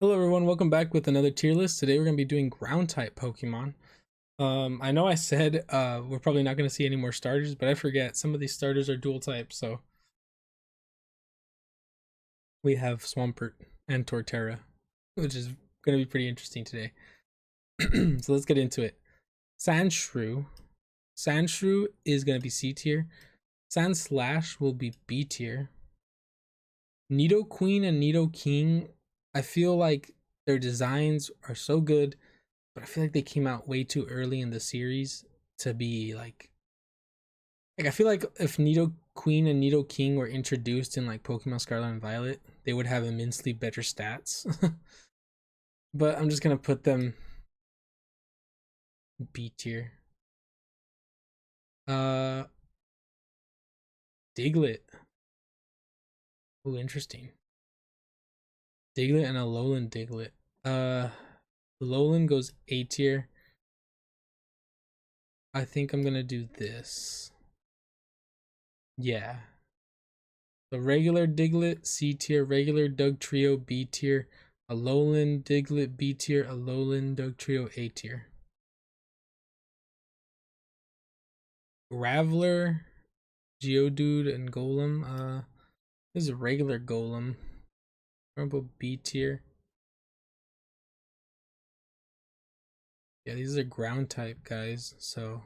Hello everyone, welcome back with another tier list. Today we're going to be doing ground type Pokemon. I know I said we're probably not going to see any more starters, but I forget some of these starters are dual types. So we have Swampert and Torterra, which is going to be pretty interesting today. So let's get into it. Sandshrew. Sandshrew is going to be C tier. Sandslash will be B tier. Nidoqueen and Nidoking, I feel like their designs are so good, but I feel like they came out way too early in the series to be like I feel like if Nidoqueen and Nidoking were introduced in like Pokemon Scarlet and Violet, they would have immensely better stats. But I'm just gonna put them B tier. Uh Diglett. Ooh, interesting. Diglett and a Alolan Diglett. Uh Alolan goes A tier. I think I'm gonna do this. Yeah. The regular Diglett, C tier. Regular Dugtrio, B tier. Alolan Diglett, B tier. Alolan Dugtrio, A tier. Graveler, Geodude, and Golem. This is a regular Golem. Rumble B tier. Yeah, these are ground type guys, so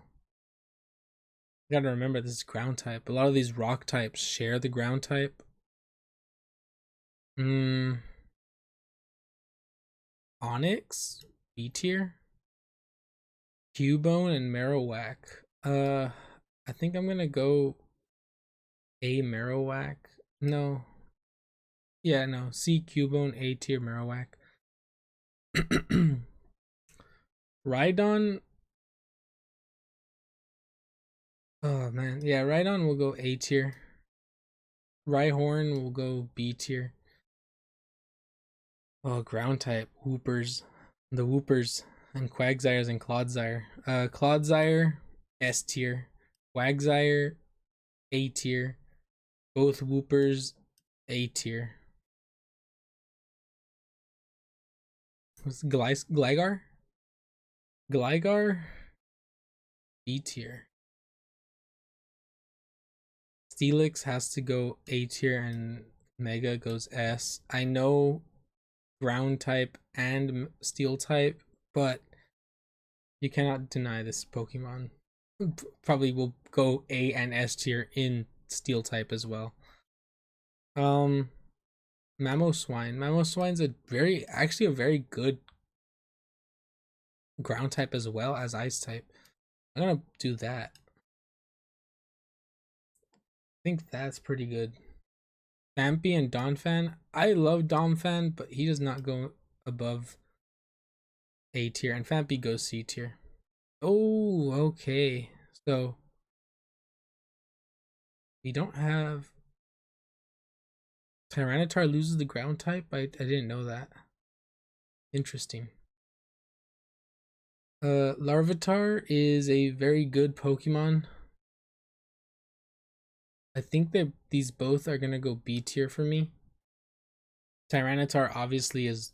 you gotta remember this is ground type. A lot of these rock types share the ground type. Onyx, B tier. Cubone and Marowak. I think I'm gonna go A Marowak. No. Yeah, no. C Cubone, A tier Marowak. Rhydon. Oh man. Yeah, Rhydon will go A tier. Rhyhorn will go B tier. Oh, ground type. Whoopers. The Whoopers. And Quagsires and Clodsire. Clodsire, S tier. Quagsire, A tier. Both Whoopers, A tier. What's Gligar? Gligar, B tier. Steelix has to go A tier and Mega goes S. I know ground type and steel type, but you cannot deny this Pokemon. Probably will go A and S tier in steel type as well. Mamoswine. Mamoswine's actually a very good ground type as well as ice type. I'm gonna do that. I think that's pretty good. Vampy and Donphan. I love Donphan, but he does not go above A tier, and Vampy goes C tier. Oh, okay. So we don't have Tyranitar loses the ground type. I didn't know that. Interesting. Larvitar is a very good Pokemon. I think that these both are gonna go B tier for me. Tyranitar obviously is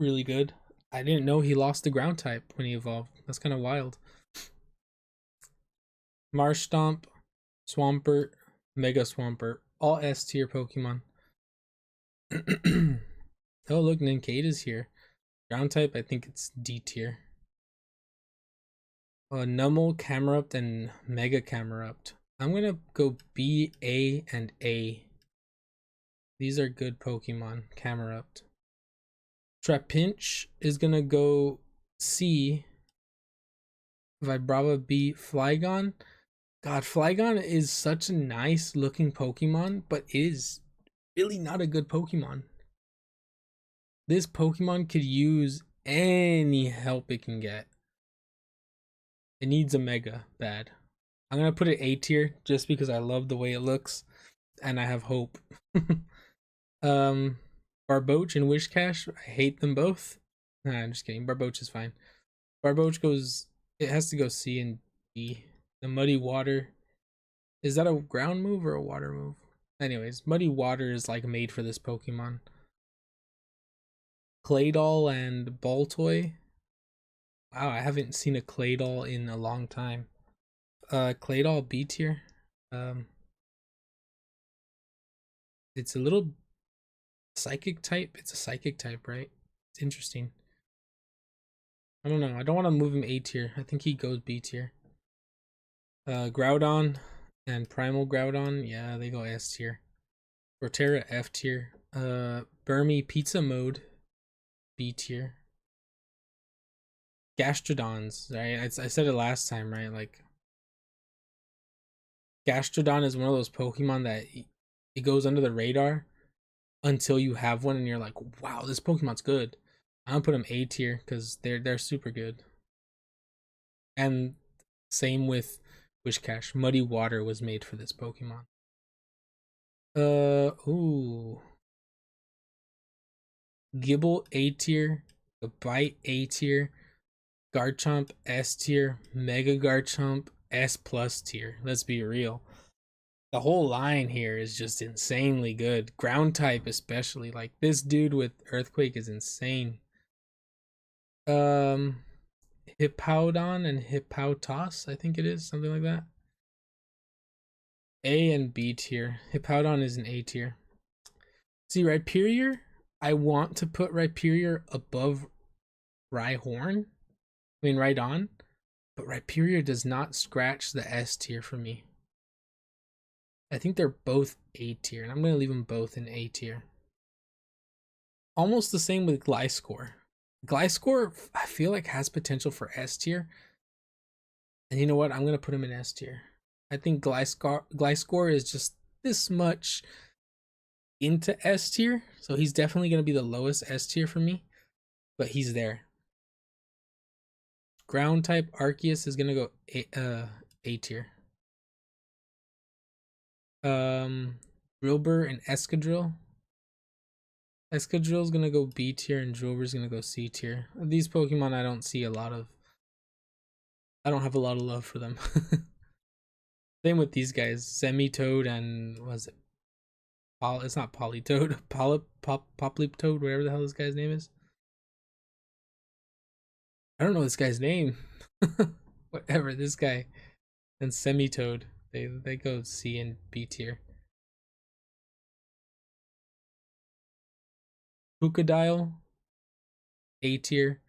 really good. I didn't know he lost the ground type when he evolved. That's kind of wild. Marshtomp, Swampert, Mega Swampert, all S tier Pokemon. Oh, look, Nincada's here. Ground type, I think it's D tier. Numel, Camerupt, and Mega Camerupt. I'm gonna go B, A, and A. These are good Pokemon. Camerupt. Trapinch is gonna go C. Vibrava B. Flygon. God, Flygon is such a nice looking Pokemon, but it is really not a good Pokemon. This Pokemon could use any help it can get. It needs a Mega bad. I'm gonna put it A tier just because I love the way it looks and I have hope. Barboach and Wishcash, I hate them both. Nah, I'm just kidding. Barboach is fine. Barboach goes, it has to go C and D. The Muddy Water, is that a ground move or a water move? Anyways, Muddy Water is like made for this Pokemon. Claydol and Baltoy. Wow, I haven't seen a Claydol in a long time. Claydol B tier. Um, it's a little psychic type. It's a psychic type, right? It's interesting. I don't know. I don't want to move him A tier. I think he goes B tier. Groudon and Primal Groudon, yeah, they go S tier. Rotera F tier. Burmy Pizza Mode B tier. Gastrodons, right? I said it last time, right? Like Gastrodon is one of those Pokemon that it goes under the radar until you have one and you're like, wow, this Pokemon's good. I'm gonna put them A tier because they're super good. And same with Wishcash. Muddy Water was made for this Pokemon. Ooh. Gibble A tier. The Bite A tier. Garchomp S tier. Mega Garchomp S plus tier. Let's be real. The whole line here is just insanely good. Ground type especially. Like this dude with Earthquake is insane. Um Hippowdon and Hippowtoss, I think it is, something like that. A and B tier. Hippowdon is an A tier. See, Rhyperior, I want to put Rhyperior above Rhyhorn. I mean Rhydon, but Rhyperior does not scratch the S tier for me. I think they're both A tier, and I'm gonna leave them both in A tier. Almost the same with Gliscor. Gliscor, I feel like has potential for S tier, and you know what? I'm gonna put him in S tier. I think Gliscor is just this much into S tier, so he's definitely gonna be the lowest S tier for me, but he's there. Ground type Arceus is gonna go A tier. Drilbur and Escadrill. Escadrill's gonna go B tier and Drilbur's gonna go C tier. These Pokemon I don't see a lot of. I don't have a lot of love for them. Same with these guys, Semitoad and was it? It's not Politoad, Poplitoad, whatever the hell this guy's name is. I don't know this guy's name. Whatever, this guy and Semitoad. They go C and B tier. Pucadile, A tier.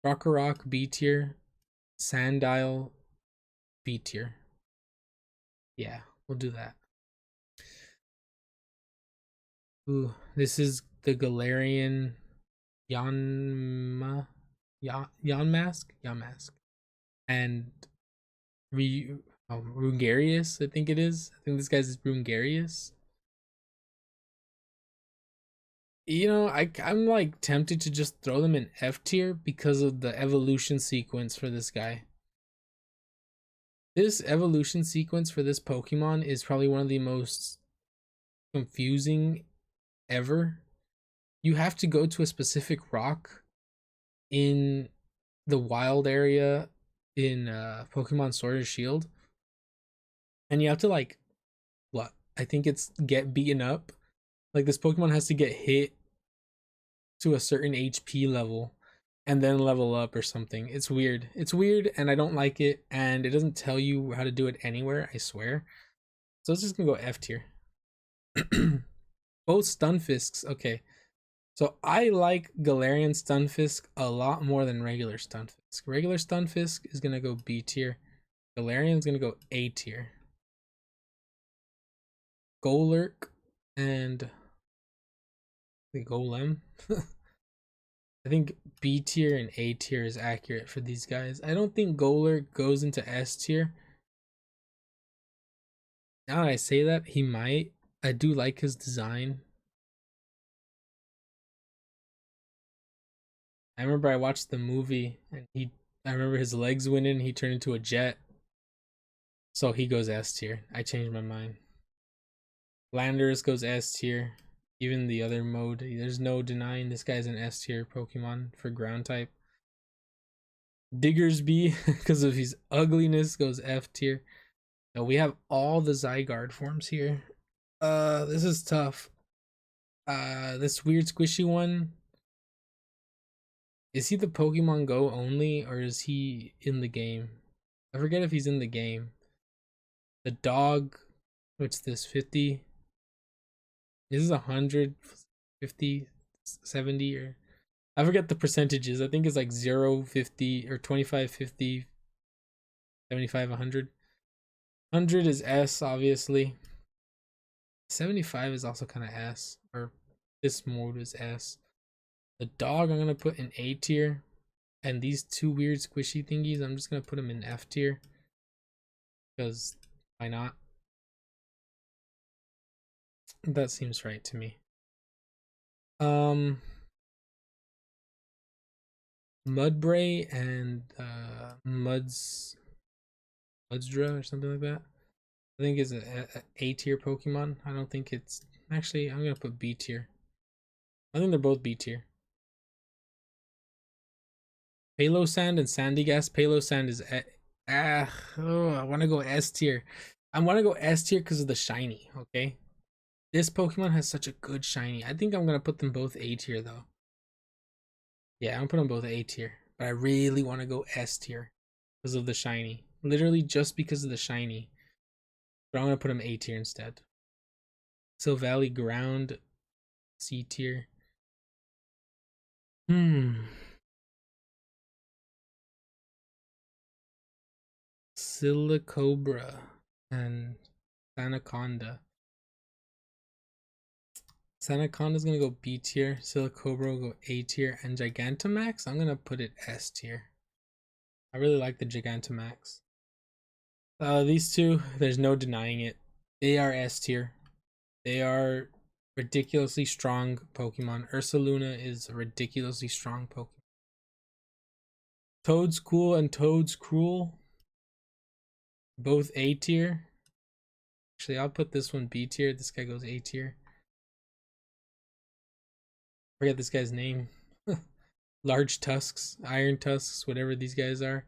Rockorock, B tier. Sandile, B tier. Yeah, we'll do that. Ooh, this is the Galarian Yanma Yanmask, and Rungarius, I think it is. I think this guy's Rungarius. You know, I'm like tempted to just throw them in F tier because of the evolution sequence for this guy. This evolution sequence for this Pokemon is probably one of the most confusing ever. You have to go to a specific rock in the wild area in Pokemon Sword and Shield, and you have to like what I think it's get beaten up. Like this Pokemon has to get hit to a certain HP level and then level up or something. It's weird. It's weird and I don't like it, and it doesn't tell you how to do it anywhere, I swear. So it's just gonna go F tier. Both Stunfisks, okay. So I like Galarian Stunfisk a lot more than regular Stunfisk. Regular Stunfisk is gonna go B tier. Galarian is gonna go A tier. Golurk and the Golem. I think B tier and A tier is accurate for these guys. I don't think Golurk goes into S tier. Now that I say that, he might. I do like his design. I remember I watched the movie and I remember his legs went in, he turned into a jet. So he goes S tier. I changed my mind. Landorus goes S tier. Even the other mode, there's no denying this guy's an S tier Pokemon for ground type. Diggersby, because of his ugliness, goes F tier. Now we have all the Zygarde forms here. This is tough. This weird squishy one, Is he the Pokemon Go only, or is he in the game? I forget if he's in the game. The dog, what's this, 50? This is 100, 50, 70, or I forget the percentages. I think it's like 0, 50, or 25, 50, 75, 100. 100 is S, obviously. 75 is also kind of S, or this mode is S. The dog I'm gonna put in A tier, and these two weird squishy thingies I'm just gonna put them in F tier, because why not? That seems right to me. Mudbray and Mudsdra or something like that. I think it's a tier Pokemon. I don't think it's actually. I'm gonna put B tier. I think they're both B tier. Palo Sand and Sandigas. Palo Sand is I want to go S tier. I want to go S tier because of the shiny. Okay, this Pokemon has such a good shiny. I think I'm gonna put them both A tier though. Yeah, I'm gonna put them both A tier, but I really want to go S tier because of the shiny. Literally just because of the shiny. But I'm gonna put them A tier instead. So Valley Ground, C tier. Silicobra and Sanaconda. Sanaconda's gonna go B tier. Silicobra will go A tier, and Gigantamax, I'm gonna put it S tier. I really like the Gigantamax. These two, there's no denying it. They are S tier. They are ridiculously strong Pokemon. Ursaluna is a ridiculously strong Pokemon. Toadskool and Toadskruel, both A tier. Actually, I'll put this one B tier. This guy goes A tier. Forget this guy's name. Large Tusks, Iron Tusks, whatever these guys are.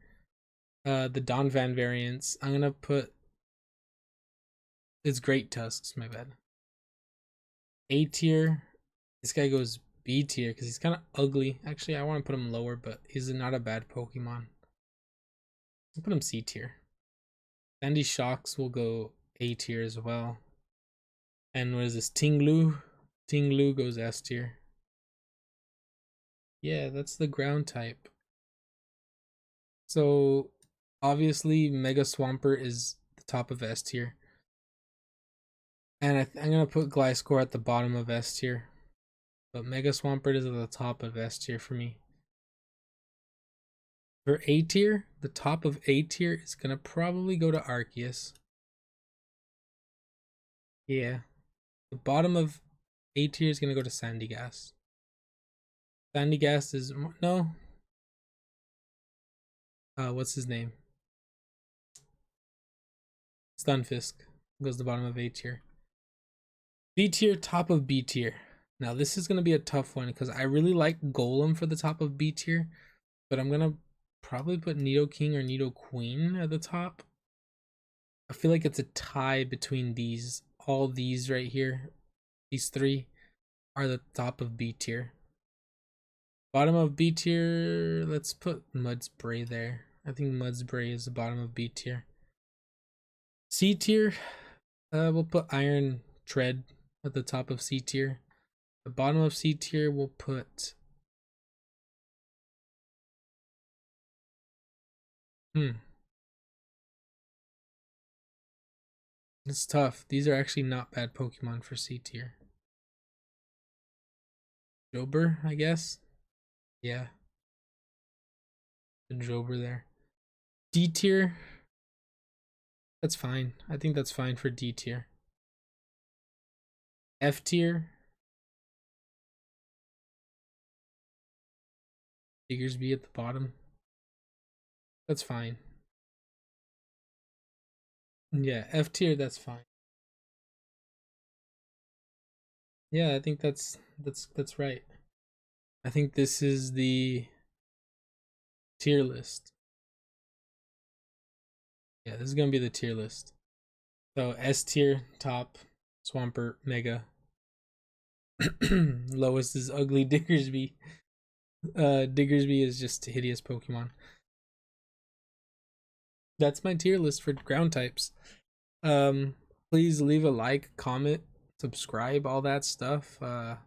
The Donphan variants. I'm gonna put. It's Great Tusks. My bad. A tier. This guy goes B tier because he's kind of ugly. Actually, I want to put him lower, but he's not a bad Pokemon. I'll put him C tier. Sandy Shocks will go A tier as well. And what is this? Tinglu? Tinglu goes S tier. Yeah, that's the ground type. So obviously Mega Swampert is the top of S tier. And I'm gonna put Gliscor at the bottom of S tier. But Mega Swampert is at the top of S tier for me. For A tier, the top of A tier is gonna probably go to Arceus. Yeah. The bottom of A tier is gonna go to Sandigas. Sandigas is no. What's his name? Stunfisk goes to the bottom of A tier. B tier, top of B tier. Now this is gonna be a tough one because I really like Golem for the top of B tier, but I'm gonna probably put Nidoking or Nidoqueen at the top. I feel like it's a tie between these. All these right here, these three, are the top of B tier. Bottom of B tier, let's put Mudspray there. I think Mudspray is the bottom of B tier. C tier, we'll put Iron Tread at the top of C tier. The bottom of C tier, we'll put It's tough. These are actually not bad Pokemon for C tier. Jober, I guess. Yeah, the Jober there. D tier, that's fine. I think that's fine for D tier. F tier, Diggersby at the bottom. That's fine. Yeah, F tier, that's fine. Yeah, I think that's right. I think this is the tier list. Yeah, this is gonna be the tier list. So S tier, top, Swampert, Mega. Lowest is Ugly Diggersby. Diggersby is just a hideous Pokemon. That's my tier list for ground types. Um, please leave a like, comment, subscribe, all that stuff. Tell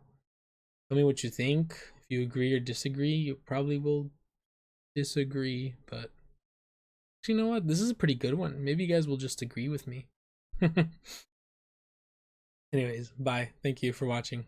me what you think. If you agree or disagree, you probably will disagree, but you know what? This is a pretty good one. Maybe you guys will just agree with me. Anyways, bye. Thank you for watching.